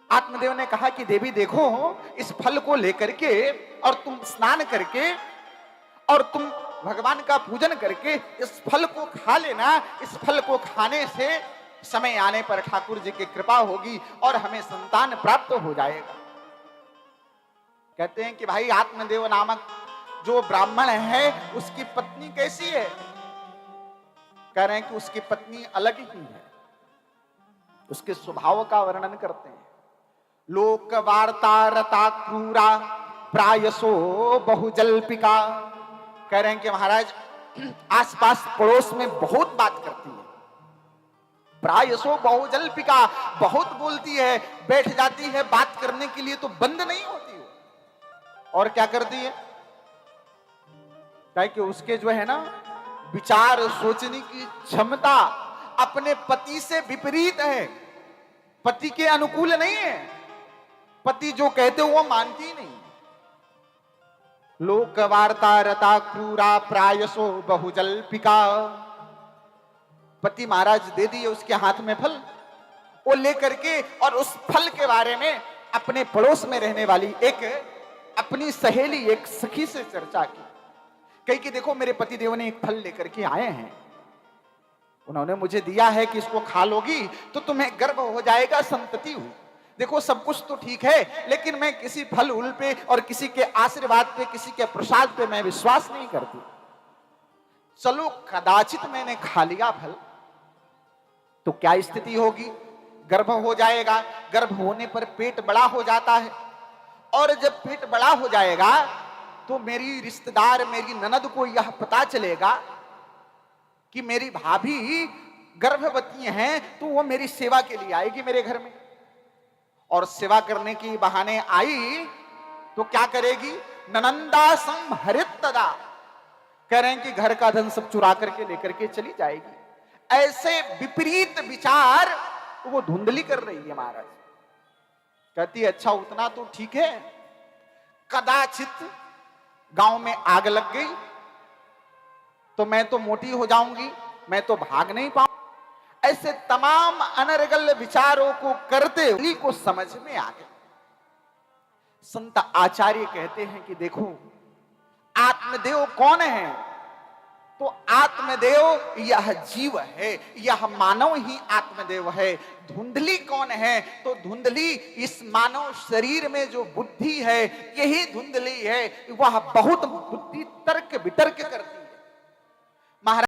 आत्मदेव ने कहा कि देवी देखो, इस फल को लेकर के और तुम स्नान करके और तुम भगवान का पूजन करके इस फल को खा लेना। इस फल को खाने से समय आने पर ठाकुर जी की कृपा होगी और हमें संतान प्राप्त हो जाएगा। कहते हैं कि भाई आत्मदेव नामक जो ब्राह्मण है उसकी पत्नी कैसी है? कह रहे हैं कि उसकी पत्नी अलग ही है। उसके स्वभाव का वर्णन करते हैं। लोक वार्ता रता क्रूरा प्रायसो बहुजल्पिका। कह रहे हैं कि महाराज आसपास पड़ोस में बहुत बात करती है। प्रायसो बहुजल्पिका, बहुत बोलती है, बैठ जाती है बात करने के लिए तो बंद नहीं होती हो। और क्या करती है? कि उसके जो है ना विचार सोचने की क्षमता अपने पति से विपरीत है, पति के अनुकूल नहीं है। पति जो कहते हो वो मानती नहीं। लोक वार्ता रता क्रूरा प्रायसो बहुजल्पिका। पति महाराज दे दिए उसके हाथ में फल, वो लेकर के और उस फल के बारे में अपने पड़ोस में रहने वाली एक अपनी सहेली एक सखी से चर्चा की। कही कि देखो मेरे पति देव ने एक फल लेकर के आए हैं, उन्होंने मुझे दिया है कि इसको खा लोगी तो तुम्हें गर्भ हो जाएगा, संतति हुई। देखो सब कुछ तो ठीक है, लेकिन मैं किसी फल उल पे और किसी के आशीर्वाद पे, किसी के प्रसाद पे मैं विश्वास नहीं करती। चलो कदाचित मैंने खा लिया फल तो क्या स्थिति होगी? गर्भ हो जाएगा। गर्भ होने पर पेट बड़ा हो जाता है, और जब पेट बड़ा हो जाएगा तो मेरी रिश्तेदार, मेरी ननद को यह पता चलेगा कि मेरी भाभी गर्भवती हैं, तो वो मेरी सेवा के लिए आएगी मेरे घर में, और सेवा करने की बहाने आई तो क्या करेगी? ननंदा संहरित तदा। कह रहे हैं कि घर का धन सब चुरा करके लेकर के चली जाएगी। ऐसे विपरीत विचार वो धुंधली कर रही है महाराज। कहती है अच्छा उतना तो ठीक है, कदाचित गांव में आग लग गई तो मैं तो मोटी हो जाऊंगी, मैं तो भाग नहीं पाऊंगी। ऐसे तमाम अनर्गल विचारों को करते उन्हीं को समझ में आ गया। संत आचार्य कहते हैं कि देखो आत्मदेव कौन है? तो आत्मदेव यह जीव है, यह मानव ही आत्मदेव है। धुंधली कौन है? तो धुंधली इस मानव शरीर में जो बुद्धि है यही धुंधली है। वह बहुत बुद्धि तर्क वितर्क करती है महाराज।